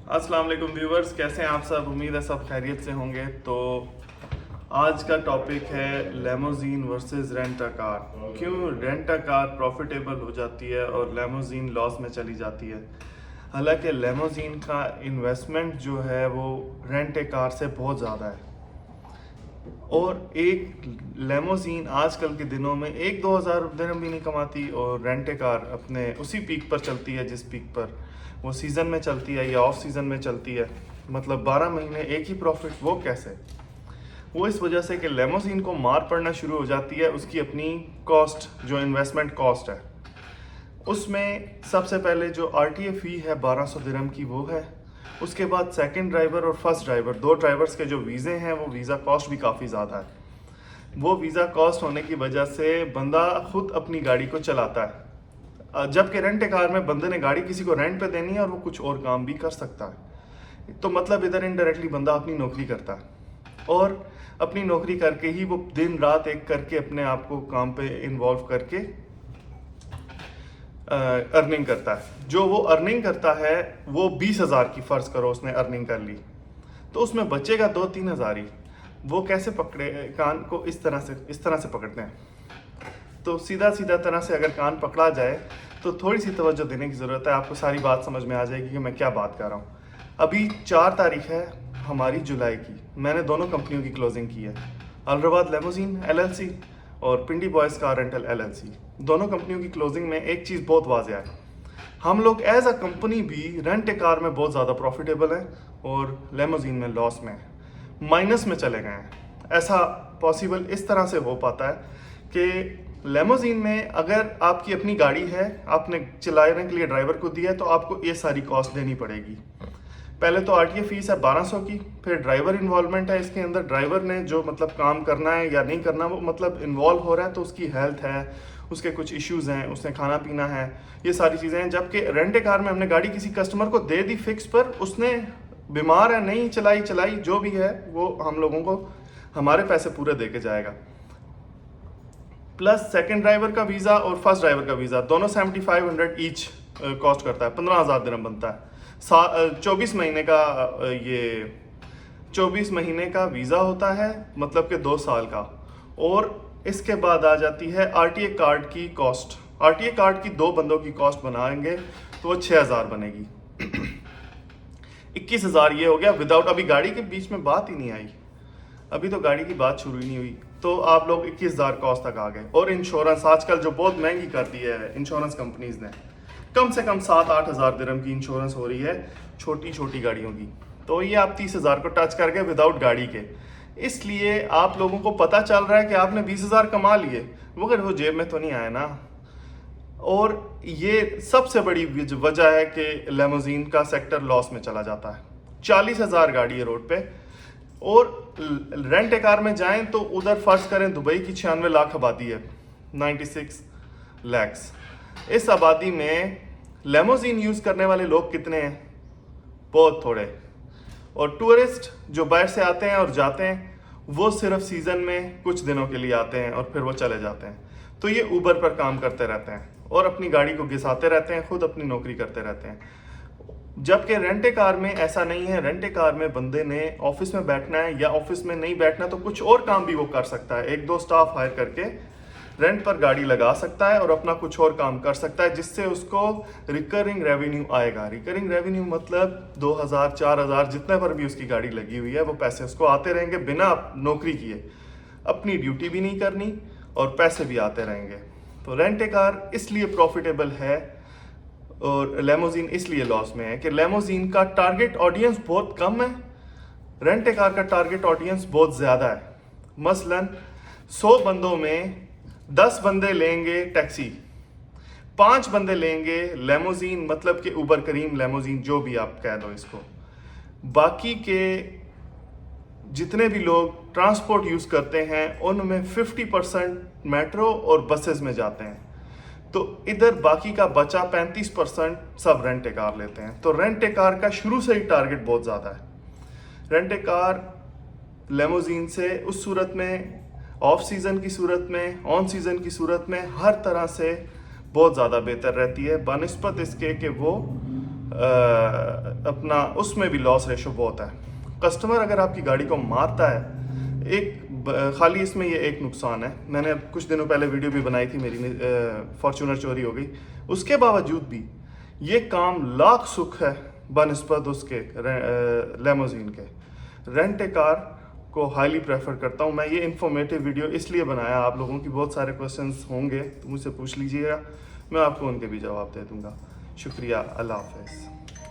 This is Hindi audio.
अस्सलाम वालेकुम व्यूवर्स, कैसे हैं आप सब। उम्मीद है सब खैरियत से होंगे। तो आज का टॉपिक है limousine versus rent a car. क्यों रेंट अ कार प्रॉफिटेबल हो जाती है और लेमोजीन लॉस में चली जाती है। हालांकि लेमोजीन का इन्वेस्टमेंट जो है वो रेंट ए कार से बहुत ज़्यादा है। और एक लेमोजीन आजकल के दिनों में 1-2 हज़ार दिरहम भी नहीं कमाती, और रेंट ए कार अपने उसी पीक पर चलती है जिस पीक पर वो सीज़न में चलती है या ऑफ सीज़न में चलती है। मतलब 12 महीने एक ही प्रॉफिट। वो कैसे? वो इस वजह से कि लेमोजीन को मार पड़ना शुरू हो जाती है उसकी अपनी कॉस्ट, जो इन्वेस्टमेंट कॉस्ट है। उसमें सबसे पहले जो आरटीए फ़ी है 1200 दिरहम की, वो है। उसके बाद सेकंड ड्राइवर और फर्स्ट ड्राइवर, दो ड्राइवर्स के जो वीज़े हैं वो वीज़ा कॉस्ट भी काफ़ी ज़्यादा है। वो वीज़ा कॉस्ट होने की वजह से बंदा खुद अपनी गाड़ी को चलाता है, जबकि रेंट ए कार में बंदे ने गाड़ी किसी को रेंट पे देनी है और वो कुछ और काम भी कर सकता है। तो मतलब इधर इनडायरेक्टली बंदा अपनी नौकरी करता है, और अपनी नौकरी करके ही वो दिन रात एक करके अपने आप को काम पे इन्वॉल्व करके अर्निंग करता है। जो वो अर्निंग करता है वो 20,000 की, फ़र्ज़ करो उसने अर्निंग कर ली, तो उसमें बचेगा 2-3 हज़ार ही। वो कैसे पकड़े? कान को इस तरह से पकड़ते हैं। तो सीधा सीधा तरह से अगर कान पकड़ा जाए तो थोड़ी सी तवज्जो देने की ज़रूरत है, आपको सारी बात समझ में आ जाएगी कि मैं क्या बात कर रहा हूँ। अभी 4 तारीख है हमारी जुलाई की। मैंने दोनों कंपनियों की क्लोजिंग की है, अलराबाद लेमोजीन LLC और पिंडी बॉयज़ कार रेंटल LLC। दोनों कंपनियों की क्लोजिंग में एक चीज़ बहुत वाज़ेह है, हम लोग एज अ कंपनी भी रेंट ए कार में बहुत ज़्यादा प्रॉफिटेबल है और लेमोजीन में लॉस में है, माइनस में चले गए हैं। ऐसा पॉसिबल इस तरह से हो पाता है कि लेमोजीन में अगर आपकी अपनी गाड़ी है, आपने चलाने के लिए ड्राइवर को दिया है, तो आपको ये सारी कॉस्ट देनी पड़ेगी। पहले तो आरटीए फीस है 1200 की, फिर ड्राइवर इन्वॉल्वमेंट है इसके अंदर। ड्राइवर ने जो मतलब काम करना है या नहीं करना, वो मतलब इन्वॉल्व हो रहा है, तो उसकी हेल्थ है, उसके कुछ इश्यूज़ हैं, उसने खाना पीना है, ये सारी चीज़ें हैं। जबकि रेंट ए कार में हमने गाड़ी किसी कस्टमर को दे दी फिक्स पर, उसने बीमार है, नहीं चलाई जो भी है, वो हम लोगों को हमारे पैसे पूरे दे के जाएगा। प्लस सेकंड ड्राइवर का वीज़ा और फर्स्ट ड्राइवर का वीज़ा दोनों 7500 ईच कॉस्ट करता है, 15,000 दिरहम बनता है। 24 महीने का ये 24 महीने का वीज़ा होता है, मतलब कि 2 साल का। और इसके बाद आ जाती है आरटीए कार्ड की कॉस्ट। आरटीए कार्ड की 2 बंदों की कॉस्ट बनाएंगे तो वो 6,000 बनेगी। 21,000 ये हो गया विदाउट, अभी गाड़ी के बीच में बात ही नहीं आई, अभी तो गाड़ी की बात शुरू ही नहीं हुई, तो आप लोग 21,000 कॉस्ट तक आ गए। और इंश्योरेंस आजकल जो बहुत महंगी कर दी है इंश्योरेंस कंपनीज ने, कम से कम 7-8 हज़ार दिरहम की इंश्योरेंस हो रही है छोटी छोटी गाड़ियों की। तो ये आप 30,000 को टच कर गए विदाउट गाड़ी के। इसलिए आप लोगों को पता चल रहा है कि आपने 20,000 कमा लिए, मगर वो जेब में तो नहीं आए ना। और ये सबसे बड़ी वजह है कि लेमोजीन का सेक्टर लॉस में चला जाता है। 40,000 गाड़ी है रोड पे, और रेंट ए कार में जाएं तो उधर फर्ज करें दुबई की 96 लाख आबादी है, 96 लैक्स। इस आबादी में लेमोजीन यूज़ करने वाले लोग कितने हैं? बहुत थोड़े। और टूरिस्ट जो बाहर से आते हैं और जाते हैं, वो सिर्फ सीज़न में कुछ दिनों के लिए आते हैं और फिर वो चले जाते हैं। तो ये ऊबर पर काम करते रहते हैं और अपनी गाड़ी को घिसाते रहते हैं, खुद अपनी नौकरी करते रहते हैं। जबकि रेंट ए कार में ऐसा नहीं है। रेंट ए कार में बंदे ने ऑफिस में बैठना है या ऑफिस में नहीं बैठना, तो कुछ और काम भी वो कर सकता है। 1-2 स्टाफ हायर करके रेंट पर गाड़ी लगा सकता है और अपना कुछ और काम कर सकता है, जिससे उसको रिकरिंग रेवेन्यू आएगा। रिकरिंग रेवेन्यू मतलब 2,000-4,000 जितने पर भी उसकी गाड़ी लगी हुई है, वो पैसे उसको आते रहेंगे बिना नौकरी किए। अपनी ड्यूटी भी नहीं करनी और पैसे भी आते रहेंगे। तो रेंट ए कार इसलिए प्रॉफिटेबल है और लेमोजीन इसलिए लॉस में है कि लेमोजीन का टारगेट ऑडियंस बहुत कम है, रेंट ए कार का टारगेट ऑडियंस बहुत ज़्यादा है। मसलन 100 बंदों में 10 बंदे लेंगे टैक्सी, 5 बंदे लेंगे लेमोजीन, मतलब कि उबर करीम लेमोजीन जो भी आप कह दो इसको। बाकी के जितने भी लोग ट्रांसपोर्ट यूज़ करते हैं उनमें 50% मेट्रो और बसेस में जाते हैं। तो इधर बाकी का बचा 35% सब रेंट ए कार लेते हैं। तो रेंट ए कार का शुरू से ही टारगेट बहुत ज़्यादा है। रेंट ए कार लेमोजीन से उस सूरत में, ऑफ सीज़न की सूरत में, ऑन सीज़न की सूरत में, हर तरह से बहुत ज़्यादा बेहतर रहती है, बनिस्बत इसके कि वो अपना उसमें भी लॉस रेशो बहुत है। कस्टमर अगर आपकी गाड़ी को मारता है, खाली इसमें ये एक नुकसान है, मैंने कुछ दिनों पहले वीडियो भी बनाई थी मेरी, फॉर्च्यूनर चोरी हो गई, उसके बावजूद भी ये काम लाख सुख है बनिस्बत उसके लेमोजीन के। रेंट ए कार को हाईली प्रेफर करता हूँ मैं। ये इन्फॉर्मेटिव वीडियो इसलिए बनाया, आप लोगों की बहुत सारे क्वेश्चंस होंगे तो मुझसे पूछ लीजिएगा, मैं आपको उनके भी जवाब दे दूंगा। शुक्रिया, अल्लाह हाफ़िज़।